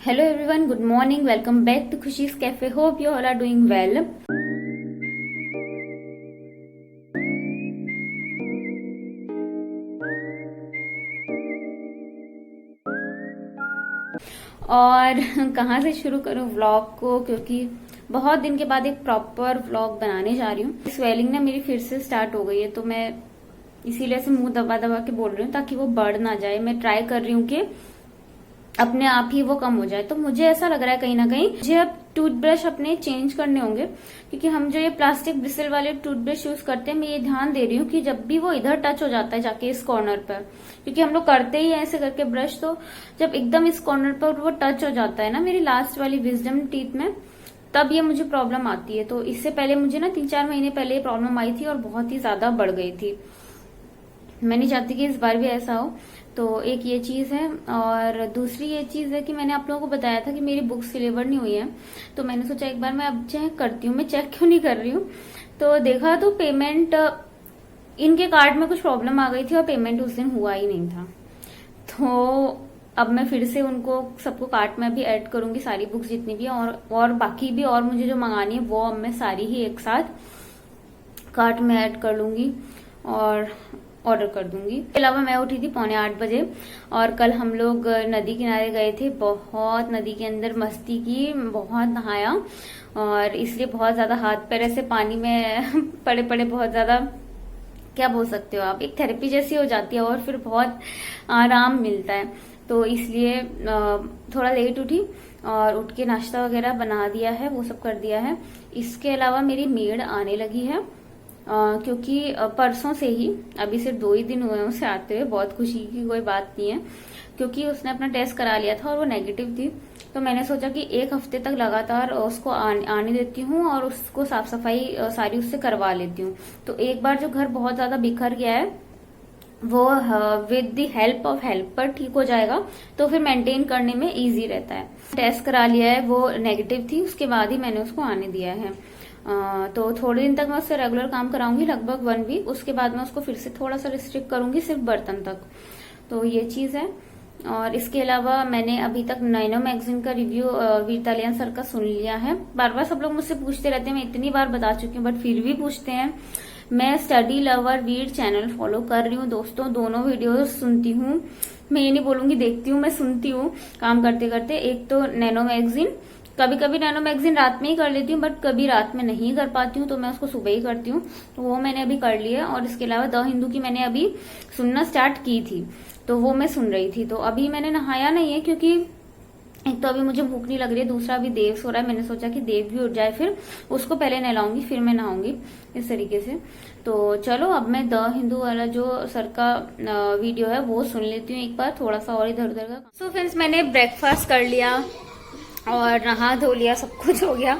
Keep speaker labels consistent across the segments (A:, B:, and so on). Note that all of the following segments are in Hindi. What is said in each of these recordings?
A: Hello everyone, good morning. Welcome back to Khushi's Cafe. Hope you all are doing well. और कहाँ से शुरू करूँ व्लॉग को, क्योंकि बहुत दिन के बाद एक प्रॉपर व्लॉग बनाने जा रही हूँ। स्वेलिंग ना मेरी फिर से स्टार्ट हो गई है, तो मैं इसीलिए से मुंह दबा दबा के बोल रही हूँ ताकि वो बढ़ ना जाए। मैं ट्राई कर रही हूँ कि अपने आप ही वो कम हो जाए। तो मुझे ऐसा लग रहा है कहीं ना कहीं मुझे अब टूथब्रश अपने चेंज करने होंगे, क्योंकि हम जो ये प्लास्टिक ब्रिसल वाले टूथब्रश यूज करते हैं, मैं ये ध्यान दे रही हूँ कि जब भी वो इधर टच हो जाता है जाके इस कॉर्नर पर, क्योंकि हम लोग करते ही ऐसे करके ब्रश, तो जब एकदम इस कॉर्नर पर वो टच हो जाता है ना मेरी लास्ट वाली विजडम टीथ में, तब ये मुझे प्रॉब्लम आती है। तो इससे पहले मुझे ना 3-4 महीने पहले ये प्रॉब्लम आई थी और बहुत ही ज्यादा बढ़ गई थी। मैं नहीं चाहती कि इस बार भी ऐसा हो। तो एक ये चीज है, और दूसरी ये चीज है कि मैंने आप लोगों को बताया था कि मेरी बुक्स डिलीवर नहीं हुई है, तो मैंने सोचा एक बार मैं अब चेक करती हूँ। मैं चेक क्यों नहीं कर रही हूँ, तो देखा तो पेमेंट, इनके कार्ड में कुछ प्रॉब्लम आ गई थी और पेमेंट उस दिन हुआ ही नहीं था। तो अब मैं फिर से उनको सबको कार्ट में भी ऐड करूंगी, सारी बुक्स जितनी भी है, और बाकी भी और मुझे जो मंगानी है वो अब मैं सारी ही एक साथ कार्ट में ऐड कर लूंगी और ऑर्डर कर दूंगी। इसके अलावा मैं उठी थी 7:45 बजे, और कल हम लोग नदी किनारे गए थे। बहुत नदी के अंदर मस्ती की, बहुत नहाया, और इसलिए बहुत ज्यादा हाथ पैर ऐसे पानी में पड़े पड़े बहुत ज्यादा, क्या बोल सकते हो आप, एक थेरेपी जैसी हो जाती है और फिर बहुत आराम मिलता है। तो इसलिए थोड़ा लेट उठी और उठ के नाश्ता वगैरह बना दिया है, वो सब कर दिया है। इसके अलावा मेरी मेड आने लगी है, क्योंकि परसों से ही, अभी सिर्फ 2 ही दिन हुए हैं उसे आते हुए। बहुत खुशी की कोई बात नहीं है, क्योंकि उसने अपना टेस्ट करा लिया था और वो नेगेटिव थी। तो मैंने सोचा कि 1 हफ्ते तक लगातार उसको आने देती हूँ और उसको साफ सफाई सारी उससे करवा लेती हूँ। तो एक बार जो घर बहुत ज्यादा बिखर गया है वो with the help of helper ठीक हो जाएगा, तो फिर मेंटेन करने में इजी रहता है। टेस्ट करा लिया है, वो नेगेटिव थी, उसके बाद ही मैंने उसको आने दिया है। तो थोड़े दिन तक मैं उससे रेगुलर काम कराऊंगी, लगभग 1 वीक। उसके बाद मैं उसको फिर से थोड़ा सा रिस्ट्रिक्ट करूंगी, सिर्फ बर्तन तक। तो ये चीज है। और इसके अलावा मैंने अभी तक नैनो मैगजीन का रिव्यू वीर तालियान सर का सुन लिया है। बार बार सब लोग मुझसे पूछते रहते हैं, मैं इतनी बार बता चुकी हूँ बट फिर भी पूछते हैं। मैं स्टडी लवर वीर चैनल फॉलो कर रही हूँ दोस्तों, दोनों वीडियो सुनती हूँ। मैं ये नहीं बोलूंगी देखती हूँ, मैं सुनती हूँ काम करते करते। एक तो नैनो मैगजीन, कभी कभी नैनो मैगजीन रात में ही कर लेती हूँ, बट कभी रात में नहीं कर पाती हूँ, तो मैं उसको सुबह ही करती हूँ। तो वो मैंने अभी कर लिया। और इसके अलावा द हिंदू की मैंने अभी सुनना स्टार्ट की थी, तो वो मैं सुन रही थी। तो अभी मैंने नहाया नहीं है, क्योंकि एक तो अभी मुझे भूख नहीं लग रही है, दूसरा अभी देव सो रहा है। मैंने सोचा कि देव भी उठ जाए, फिर उसको पहले नहलाऊंगी फिर मैं नहाऊंगी, इस तरीके से। तो चलो अब मैं द हिंदू वाला जो सर का वीडियो है वो सुन लेती हूँ एक बार, थोड़ा सा और इधर उधर का। सो फ्रेंड्स, मैंने ब्रेकफास्ट कर लिया और नहा धो लिया, सब कुछ हो गया।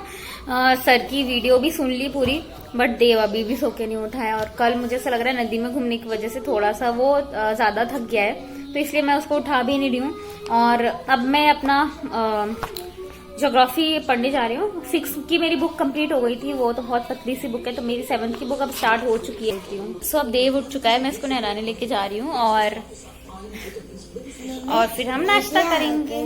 A: सर की वीडियो भी सुन ली पूरी, बट देव अभी भी सो के नहीं उठा है। और कल मुझे ऐसा लग रहा है नदी में घूमने की वजह से थोड़ा सा वो ज्यादा थक गया है, तो इसलिए मैं उसको उठा भी नहीं रही हूँ। और अब मैं अपना ज्योग्राफी पढ़ने जा रही हूँ। 6 की मेरी बुक कंप्लीट हो गई थी, वो तो बहुत पतली सी बुक है, तो मेरी 7th की बुक अब स्टार्ट हो चुकी है। सो अब देव उठ चुका है, मैं इसको नहलाने लेके जा रही हूँ, और फिर हम नाश्ता करेंगे।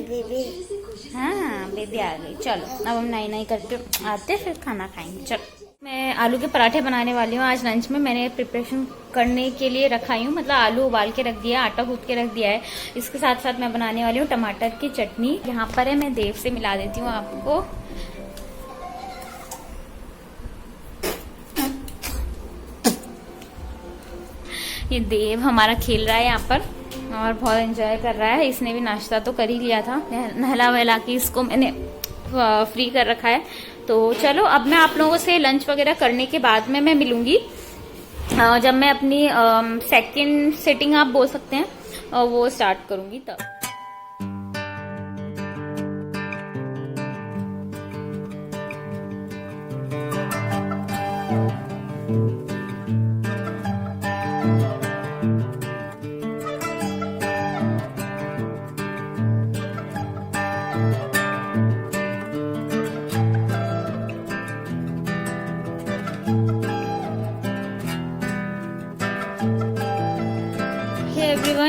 A: हाँ, बेबी आ गई। चलो अब हम नाई करके आते फिर खाना खाएंगे। चलो, मैं आलू के पराठे बनाने वाली हूँ आज लंच में। मैंने प्रिपरेशन करने के लिए रखा हूँ, मतलब आलू उबाल के रख दिया है, आटा गूंथ के रख दिया है। इसके साथ साथ मैं बनाने वाली हूँ टमाटर की चटनी। यहाँ पर है, मैं देव से मिला देती हूँ आपको। ये देव हमारा खेल रहा है यहाँ पर और बहुत एंजॉय कर रहा है। इसने भी नाश्ता तो कर ही लिया था, नहला वहला के इसको मैंने फ्री कर रखा है। तो चलो अब मैं आप लोगों से लंच वगैरह करने के बाद में मैं मिलूंगी, जब मैं अपनी सेकंड सिटिंग आप बोल सकते हैं वो स्टार्ट करूंगी तब।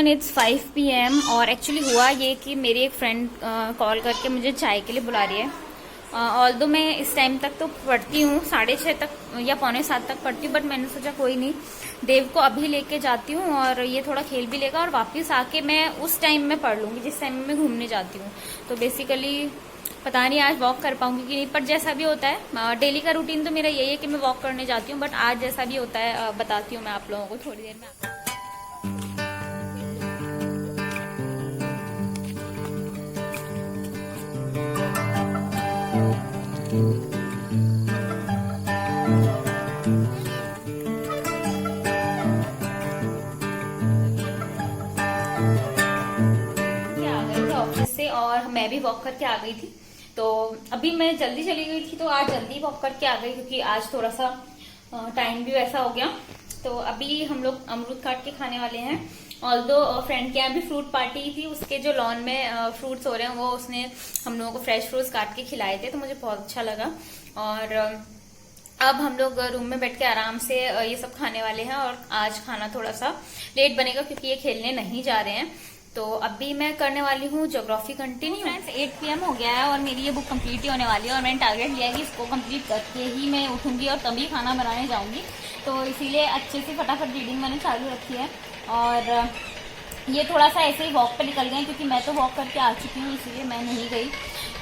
A: एवरीवन, इट्स 5 PM और एक्चुअली हुआ ये कि मेरी एक फ्रेंड कॉल करके मुझे चाय के लिए बुला रही है। ऑल्दो मैं इस टाइम तक तो पढ़ती हूँ, 6:30 तक या 6:45 तक पढ़ती हूँ, बट मैंने सोचा कोई नहीं, देव को अभी लेके जाती हूँ और ये थोड़ा खेल भी लेगा और वापस आके मैं उस टाइम में पढ़ लूँगी जिस टाइम में मैं घूमने जाती हूँ। तो बेसिकली पता नहीं आज वॉक कर पाऊंगी कि नहीं, पर जैसा भी होता है डेली का रूटीन तो मेरा यही है कि मैं वॉक करने जाती हूँ, बट आज जैसा भी होता है बताती हूँ मैं आप लोगों को थोड़ी देर में। ऑफिस से और मैं भी वॉक करके आ गई थी, तो अभी मैं जल्दी चली गई थी तो आज जल्दी वॉक करके आ गई क्योंकि आज थोड़ा सा टाइम भी वैसा हो गया। तो अभी हम लोग अमरूद काट के खाने वाले हैं। ऑल्दो फ्रेंड के यहाँ भी फ्रूट पार्टी थी, उसके जो लॉन में फ्रूट्स हो रहे हैं वो उसने हम लोगों को फ्रेश फ्रूट्स काट के खिलाए थे, तो मुझे बहुत अच्छा लगा। और अब हम लोग रूम में बैठ के आराम से ये सब खाने वाले हैं और आज खाना थोड़ा सा लेट बनेगा क्योंकि ये खेलने नहीं जा रहे हैं। तो अभी मैं करने वाली हूँ ज्योग्राफी कंटिन्यू। फ्रेंड्स 8 PM हो गया है और मेरी ये बुक कंप्लीट ही होने वाली है और मैंने टारगेट लिया है कि इसको कंप्लीट करके ही मैं उठूंगी और तभी खाना बनाने जाऊंगी। तो इसीलिए अच्छे से फटाफट रीडिंग मैंने चालू रखी है और ये थोड़ा सा ऐसे ही वॉक पे निकल गए क्योंकि मैं तो वॉक करके आ चुकी हूँ, इसीलिए मैं नहीं गई।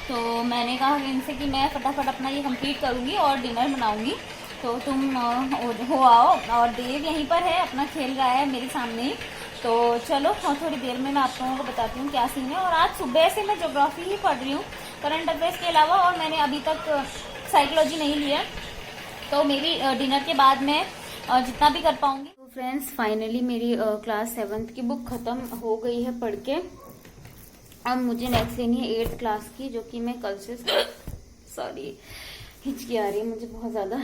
A: तो मैंने कहा इनसे कि मैं फटाफट अपना ये कंप्लीट करूँगी और डिनर बनाऊँगी, तो तुम हो आओ। और देव यहीं पर है, अपना खेल रहा है मेरे सामने ही। तो चलो थोड़ी देर में मैं आप लोगों को बताती हूँ क्या सीन है। और आज सुबह से मैं ज्योग्राफी ही पढ़ रही हूँ करंट अफेयर्स के अलावा, और मैंने अभी तक साइकोलॉजी नहीं लिया, तो मेरी डिनर के बाद मैं जितना भी कर पाऊंगी। तो फ्रेंड्स फाइनली मेरी क्लास 7th की बुक खत्म हो गई है पढ़ के। अब मुझे नेक्स्ट लेनी है 8th क्लास की, जो कि मैं कल से सॉरी हिचकी आ रही है मुझे बहुत ज्यादा।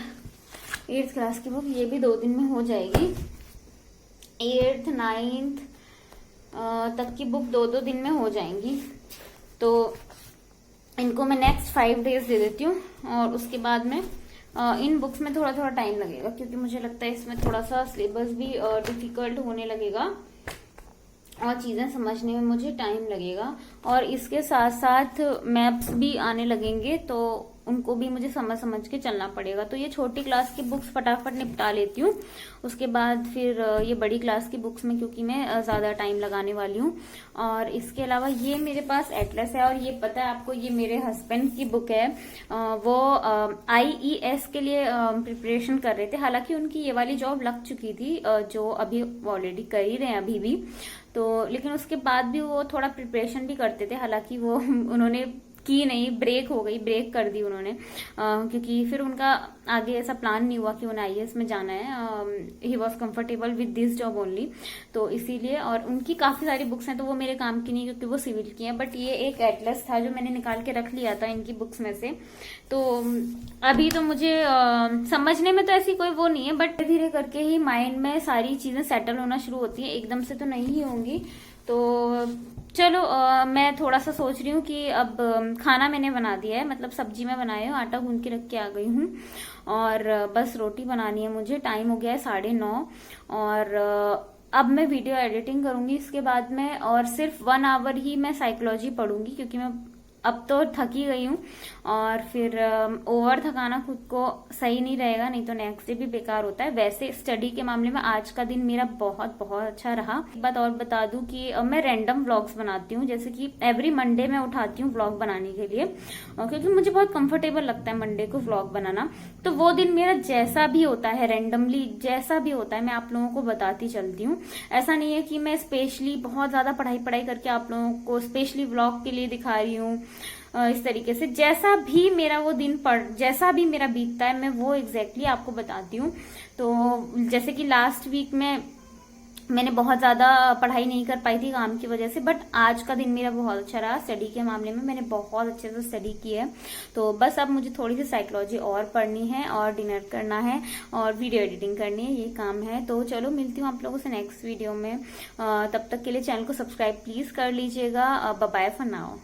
A: 8th क्लास की बुक ये भी 2 दिन में हो जाएगी। 8th 9th तक की बुक 2-2 दिन में हो जाएंगी, तो इनको मैं नेक्स्ट 5 डेज दे देती हूँ और उसके बाद में इन बुक्स में थोड़ा थोड़ा टाइम लगेगा क्योंकि मुझे लगता है इसमें थोड़ा सा सिलेबस भी डिफिकल्ट होने लगेगा और चीजें समझने में मुझे टाइम लगेगा। और इसके साथ साथ मैप्स भी आने लगेंगे, तो उनको भी मुझे समझ के चलना पड़ेगा। तो ये छोटी क्लास की बुक्स फटाफट निपटा लेती हूँ, उसके बाद फिर ये बड़ी क्लास की बुक्स में क्योंकि मैं ज्यादा टाइम लगाने वाली हूँ। और इसके अलावा ये मेरे पास एटलस है और ये पता है आपको, ये मेरे हस्बैंड की बुक है। वो IES के लिए प्रिपरेशन कर रहे थे, हालांकि उनकी ये वाली जॉब लग चुकी थी जो अभी ऑलरेडी कर ही रहे हैं अभी भी, तो लेकिन उसके बाद भी वो थोड़ा प्रिपरेशन भी करते थे। हालांकि वो उन्होंने की नहीं, ब्रेक हो गई, ब्रेक कर दी उन्होंने क्योंकि फिर उनका आगे ऐसा प्लान नहीं हुआ कि उन्हें IAS में जाना है। He was comfortable with this job only, तो इसीलिए। और उनकी काफी सारी बुक्स हैं तो वो मेरे काम की नहीं क्योंकि वो सिविल की हैं, बट ये एक एटलस था जो मैंने निकाल के रख लिया था इनकी बुक्स में से। तो अभी तो मुझे समझने में तो ऐसी कोई वो नहीं है, बट धीरे धीरे करके ही माइंड में सारी चीजें सेटल होना शुरू होती है, एकदम से तो नहीं ही होंगी। तो चलो मैं थोड़ा सा सोच रही हूँ कि अब खाना मैंने बना दिया है, मतलब सब्जी मैं बनाई हूँ, आटा गूंद के रख के आ गई हूँ और बस रोटी बनानी है मुझे। टाइम हो गया है 9:30 और अब मैं वीडियो एडिटिंग करूंगी इसके बाद में, और सिर्फ 1 आवर ही मैं साइकोलॉजी पढ़ूंगी क्योंकि मैं अब तो थकी गई हूँ और फिर ओवर थकाना खुद को सही नहीं रहेगा, नहीं तो नेक्स्ट डे भी बेकार होता है। वैसे स्टडी के मामले में आज का दिन मेरा बहुत बहुत अच्छा रहा। एक बात और बता दूं कि मैं रैंडम व्लॉग्स बनाती हूँ, जैसे कि एवरी मंडे मैं उठाती हूँ व्लॉग बनाने के लिए क्योंकि मुझे बहुत कंफर्टेबल लगता है मंडे को व्लॉग बनाना। तो वो दिन मेरा जैसा भी होता है, रैंडमली जैसा भी होता है, मैं आप लोगों को बताती चलती हूँ। ऐसा नहीं है कि मैं स्पेशली बहुत ज्यादा पढ़ाई करके आप लोगों को स्पेशली व्लॉग के लिए दिखा रही हूँ। इस तरीके से जैसा भी मेरा वो दिन जैसा भी मेरा बीतता है मैं वो एग्जैक्टली आपको बताती हूँ। तो जैसे कि लास्ट वीक में मैंने बहुत ज्यादा पढ़ाई नहीं कर पाई थी काम की वजह से, बट आज का दिन मेरा बहुत अच्छा रहा स्टडी के मामले में, मैंने बहुत अच्छे से स्टडी की है। तो बस अब मुझे थोड़ी सी साइकोलॉजी और पढ़नी है और डिनर करना है और वीडियो एडिटिंग करनी है, ये काम है। तो चलो मिलती हूँ आप लोगों से नेक्स्ट वीडियो में, तब तक के लिए चैनल को सब्सक्राइब प्लीज कर लीजिएगा। Bye for now.